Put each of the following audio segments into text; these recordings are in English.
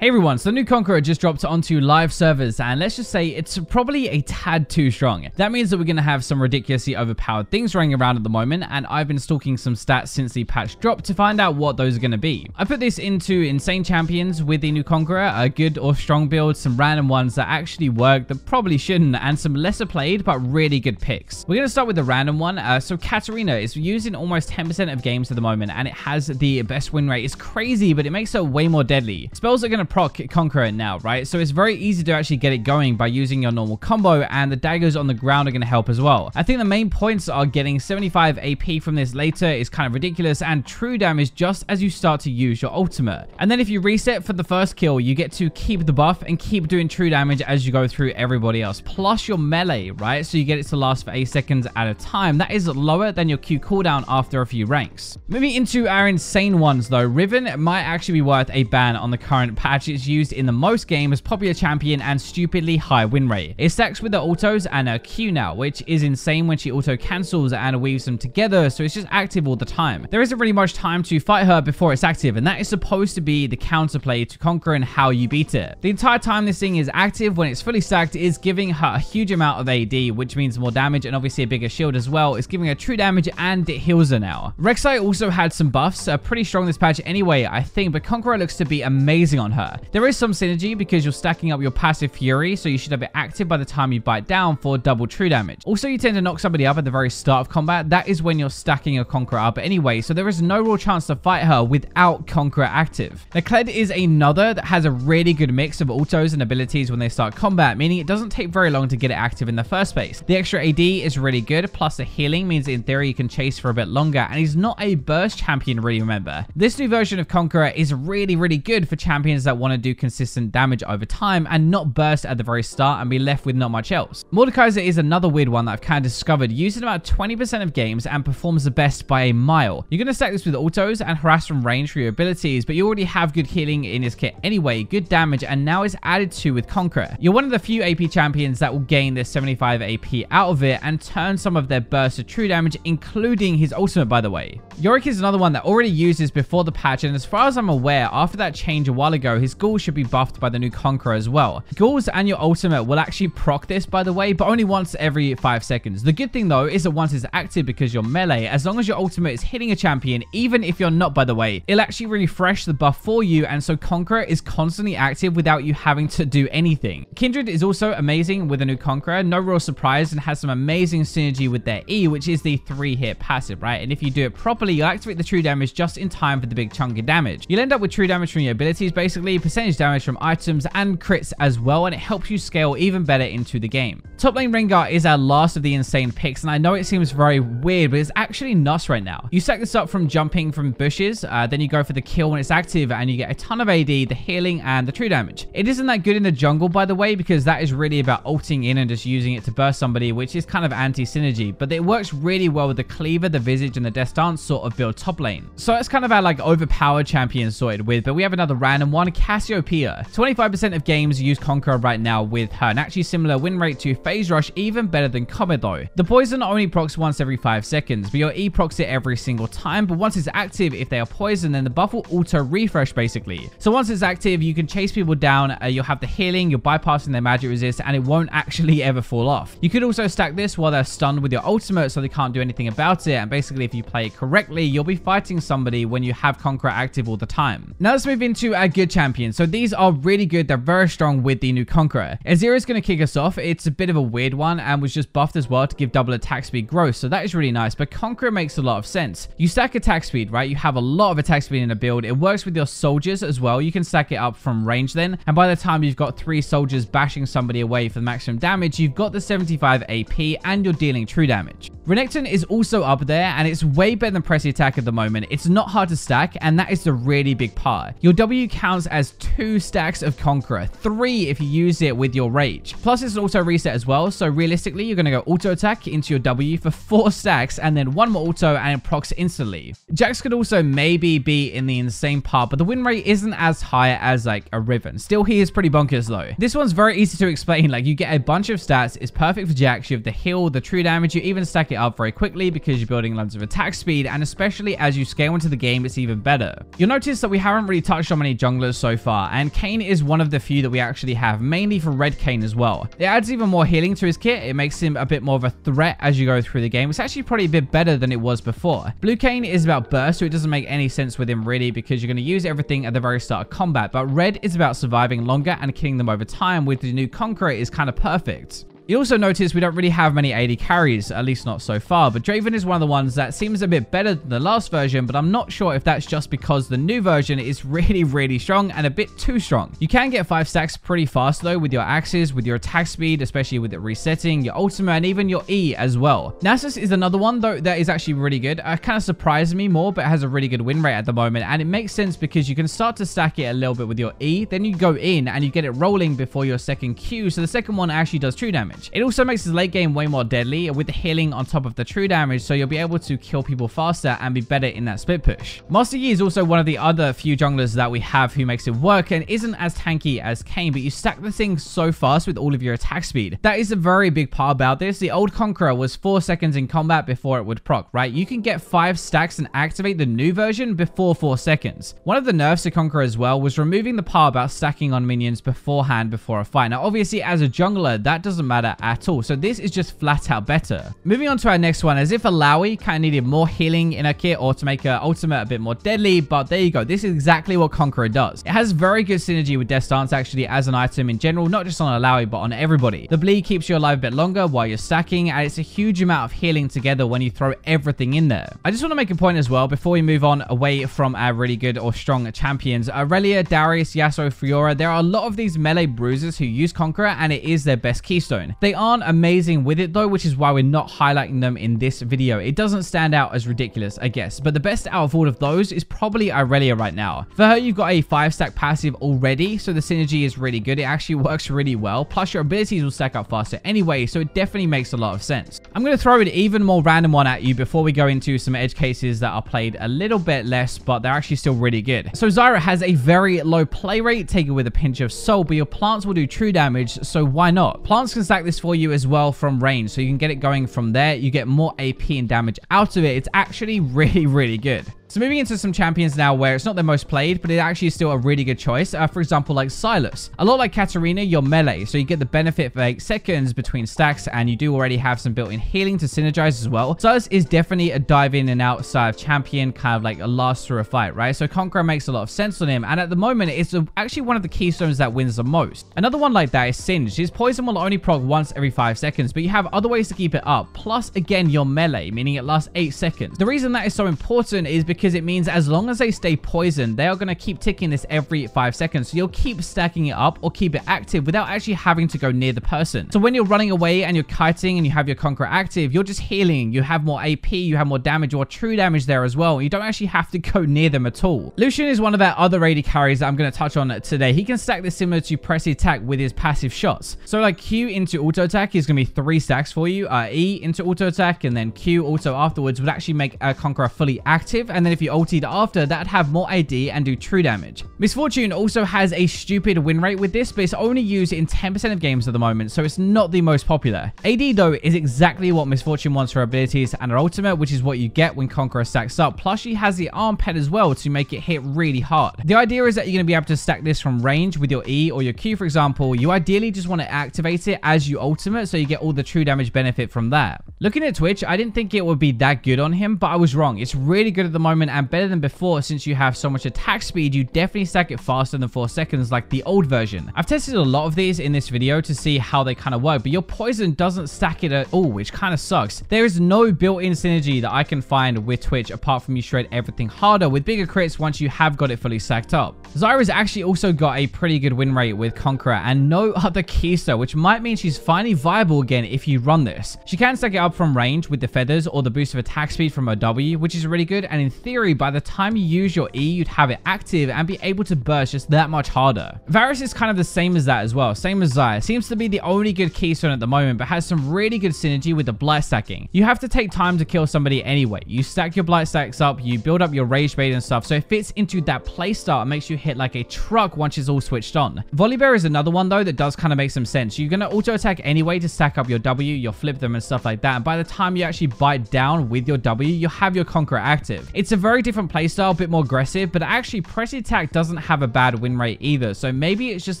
Hey everyone, so the new Conqueror just dropped onto live servers, and let's just say it's probably a tad too strong. That means that we're going to have some ridiculously overpowered things running around at the moment, and I've been stalking some stats since the patch dropped to find out what those are going to be. I put this into insane champions with the new Conqueror, a good or strong build, some random ones that actually work that probably shouldn't, and some lesser played but really good picks. We're going to start with the random one. So Katarina is used in almost 10% of games at the moment, and it has the best win rate. It's crazy, but it makes her way more deadly. Spells are going to proc Conqueror now, right? So it's very easy to actually get it going by using your normal combo, and the daggers on the ground are going to help as well. I think the main points are getting 75 AP from this later is kind of ridiculous, and true damage just as you start to use your ultimate. And then if you reset for the first kill, you get to keep the buff and keep doing true damage as you go through everybody else, plus your melee, right? So you get it to last for 8 seconds at a time. That is lower than your Q cooldown after a few ranks. Moving into our insane ones though, Riven might actually be worth a ban on the current patch. It's used in the most games, popular champion, and stupidly high win rate. It stacks with the autos and her Q now, which is insane when she auto cancels and weaves them together, so it's just active all the time. There isn't really much time to fight her before it's active, and that is supposed to be the counterplay to Conqueror and how you beat it. The entire time this thing is active, when it's fully stacked, is giving her a huge amount of AD, which means more damage and obviously a bigger shield as well. It's giving her true damage and it heals her now. Rek'Sai also had some buffs, pretty strong this patch anyway, I think, but Conqueror looks to be amazing on her. There is some synergy because you're stacking up your passive fury, so you should have it active by the time you bite down for double true damage. Also, you tend to knock somebody up at the very start of combat. That is when you're stacking a Conqueror up anyway, so there is no real chance to fight her without Conqueror active. Now, Kled is another that has a really good mix of autos and abilities when they start combat, meaning it doesn't take very long to get it active in the first place. The extra AD is really good, plus the healing means in theory you can chase for a bit longer, and he's not a burst champion, really, remember. This new version of Conqueror is really good for champions that want to do consistent damage over time and not burst at the very start and be left with not much else. Mordekaiser is another weird one that I've kind of discovered, used in about 20% of games and performs the best by a mile. You're going to stack this with autos and harass from range for your abilities, but you already have good healing in his kit anyway, good damage, and now it's added to with Conqueror. You're one of the few AP champions that will gain this 75 AP out of it and turn some of their burst to true damage, including his ultimate, by the way. Yorick is another one that already uses before the patch, and as far as I'm aware, after that change a while ago, his ghouls should be buffed by the new Conqueror as well. Ghouls and your ultimate will actually proc this, by the way, but only once every 5 seconds. The good thing though is that once it's active, because you're melee, as long as your ultimate is hitting a champion, even if you're not, by the way, it'll actually refresh the buff for you, and so Conqueror is constantly active without you having to do anything. Kindred is also amazing with a new Conqueror, no real surprise, and has some amazing synergy with their E, which is the 3-hit passive, right? And if you do it properly, you'll activate the true damage just in time for the big chunky damage. You'll end up with true damage from your abilities, basically, percentage damage from items, and crits as well, and it helps you scale even better into the game. Top Lane Rengar is our last of the insane picks, and I know it seems very weird, but it's actually nuts right now. You stack this up from jumping from bushes, then you go for the kill when it's active, and you get a ton of AD, the healing, and the true damage. It isn't that good in the jungle, by the way, because that is really about ulting in and just using it to burst somebody, which is kind of anti-synergy, but it works really well with the cleaver, the visage, and the death dance sort of build top lane. So that's kind of our like overpowered champion sorted with, but we have another random one, Cassiopeia. 25% of games use Conqueror right now with her, and actually similar win rate to Phase Rush, even better than Comet though. The poison only procs once every 5 seconds, but your E procs it every single time, but once it's active, if they are poisoned, then the buff will auto refresh basically. So once it's active, you can chase people down, you'll have the healing, you're bypassing their magic resist, and it won't actually ever fall off. You could also stack this while they're stunned with your ultimate, so they can't do anything about it, and basically if you play it correctly, you'll be fighting somebody when you have Conqueror active all the time. Now let's move into our good champions. So these are really good, they're very strong with the new Conqueror. Zyra is going to kick us off. It's a bit of a weird one and was just buffed as well to give double attack speed growth, so that is really nice, but Conqueror makes a lot of sense. You stack attack speed, right? You have a lot of attack speed in a build. It works with your soldiers as well. You can stack it up from range then, and by the time you've got 3 soldiers bashing somebody away for the maximum damage, you've got the 75 AP and you're dealing true damage. Renekton is also up there, and it's way better than pressy attack at the moment. It's not hard to stack, and that is the really big part. Your W counts as 2 stacks of Conqueror, 3 if you use it with your rage. Plus it's an auto reset as well, so realistically you're going to go auto attack into your W for 4 stacks, and then 1 more auto and it procs instantly. Jax could also maybe be in the insane part, but the win rate isn't as high as like a Riven. Still, he is pretty bonkers though. This one's very easy to explain. Like, you get a bunch of stats, it's perfect for Jax. You have the heal, the true damage, you even stack it up very quickly because you're building loads of attack speed, and especially as you scale into the game, it's even better. You'll notice that we haven't really touched on many junglers so far, and Kayn is one of the few that we actually have, mainly for red Kayn as well. It adds even more healing to his kit. It makes him a bit more of a threat as you go through the game. It's actually probably a bit better than it was before. Blue Kayn is about burst, so it doesn't make any sense with him really because you're going to use everything at the very start of combat, but red is about surviving longer and killing them over time, with the new Conqueror is kind of perfect. You also notice we don't really have many AD carries, at least not so far, but Draven is one of the ones that seems a bit better than the last version, but I'm not sure if that's just because the new version is really strong and a bit too strong. You can get 5 stacks pretty fast though with your axes, with your attack speed, especially with it resetting, your ultimate, and even your E as well. Nasus is another one though that is actually really good. Kind of surprised me more, but it has a really good win rate at the moment, and it makes sense because you can start to stack it a little bit with your E, then you go in and you get it rolling before your second Q, so the second one actually does true damage. It also makes his late game way more deadly with the healing on top of the true damage, so you'll be able to kill people faster and be better in that split push. Master Yi is also one of the other few junglers that we have who makes it work and isn't as tanky as Kayn, but you stack the thing so fast with all of your attack speed. That is a very big part about this. The old Conqueror was 4 seconds in combat before it would proc, right? You can get 5 stacks and activate the new version before 4 seconds. One of the nerfs to Conqueror as well was removing the part about stacking on minions beforehand before a fight. Now obviously as a jungler that doesn't matter at all, so this is just flat out better. Moving on to our next one, as if Alawi kind of needed more healing in her kit or to make her ultimate a bit more deadly, but there you go. This is exactly what Conqueror does. It has very good synergy with Death Stance actually as an item in general, not just on Alawi but on everybody. The bleed keeps you alive a bit longer while you're stacking, and it's a huge amount of healing together when you throw everything in there. I just want to make a point as well before we move on away from our really good or strong champions. Irelia, Darius, Yasuo, Fiora, there are a lot of these melee bruisers who use Conqueror and it is their best keystone. They aren't amazing with it though, which is why we're not highlighting them in this video. It doesn't stand out as ridiculous, I guess, but the best out of all of those is probably Irelia right now. For her, you've got a 5-stack passive already, so the synergy is really good. It actually works really well, plus your abilities will stack up faster anyway, so it definitely makes a lot of sense. I'm going to throw an even more random one at you before we go into some edge cases that are played a little bit less, but they're actually still really good. So Zyra has a very low play rate, take it with a pinch of salt, but your plants will do true damage, so why not? Plants can stack this for you as well from range, so you can get it going from there. You get more AP and damage out of it. It's actually really good. So moving into some champions now where it's not the most played, but it actually is still a really good choice. For example, like Silas. A lot like Katarina, you're melee, so you get the benefit for 8 seconds between stacks, and you do already have some built-in healing to synergize as well. Silas is definitely a dive in and out side champion, kind of like a last through a fight, right? So Conqueror makes a lot of sense on him, and at the moment, it's actually one of the keystones that wins the most. Another one like that is Singed. His poison will only proc once every 5 seconds, but you have other ways to keep it up. Plus, again, you're melee, meaning it lasts 8 seconds. The reason that is so important is because it means as long as they stay poisoned, they are going to keep ticking this every 5 seconds. So you'll keep stacking it up or keep it active without actually having to go near the person. So when you're running away and you're kiting and you have your Conqueror active, you're just healing. You have more AP, you have more damage or true damage there as well. You don't actually have to go near them at all. Lucian is one of our other AD carries that I'm going to touch on today. He can stack this similar to press attack with his passive shots. So like Q into auto attack is going to be 3 stacks for you. E into auto attack and then Q auto afterwards would actually make a Conqueror fully active. And then if you ultied after, that'd have more AD and do true damage. Misfortune also has a stupid win rate with this, but it's only used in 10% of games at the moment, so it's not the most popular. AD though is exactly what Misfortune wants for abilities and her ultimate, which is what you get when Conqueror stacks up. Plus she has the arm pet as well to make it hit really hard. The idea is that you're going to be able to stack this from range with your E or your Q, for example. You ideally just want to activate it as you ultimate, so you get all the true damage benefit from that. Looking at Twitch, I didn't think it would be that good on him, but I was wrong. It's really good at the moment and better than before. Since you have so much attack speed, you definitely stack it faster than 4 seconds like the old version. I've tested a lot of these in this video to see how they kind of work, but your poison doesn't stack it at all, which kind of sucks. There is no built-in synergy that I can find with Twitch apart from you shred everything harder with bigger crits once you have got it fully stacked up. Zyra's actually also got a pretty good win rate with Conqueror and no other keystone, which might mean she's finally viable again if you run this. She can stack it up from range with the feathers or the boost of attack speed from her W, which is really good, and in theory theory, by the time you use your E, you'd have it active and be able to burst just that much harder. Varus is kind of the same as that as well, same as Zyra. Seems to be the only good Keystone at the moment, but has some really good synergy with the Blight stacking. You have to take time to kill somebody anyway. You stack your Blight stacks up, you build up your Rage Bait and stuff, so it fits into that playstyle and makes you hit like a truck once it's all switched on. Volibear is another one though that does kind of make some sense. You're going to auto attack anyway to stack up your W, you'll flip them and stuff like that, and by the time you actually bite down with your W, you'll have your Conqueror active. It's a very different playstyle, a bit more aggressive, but actually press attack doesn't have a bad win rate either, so maybe it's just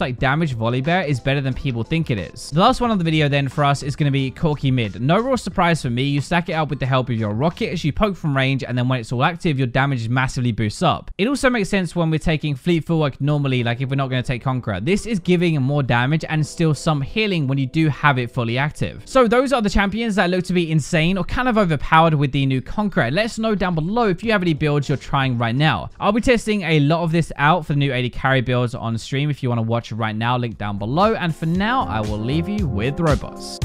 like damage Volibear is better than people think it is. The last one on the video then for us is going to be Corki Mid. No real surprise for me, you stack it up with the help of your rocket as you poke from range, and then when it's all active, your damage massively boosts up. It also makes sense when we're taking fleet footwork normally, like if we're not going to take Conqueror. This is giving more damage and still some healing when you do have it fully active. So those are the champions that look to be insane or kind of overpowered with the new Conqueror. Let us know down below if you have any builds you're trying right now. I'll be testing a lot of this out for the new 80 carry builds on stream if you want to watch right now, link down below. And for now, I will leave you with robots.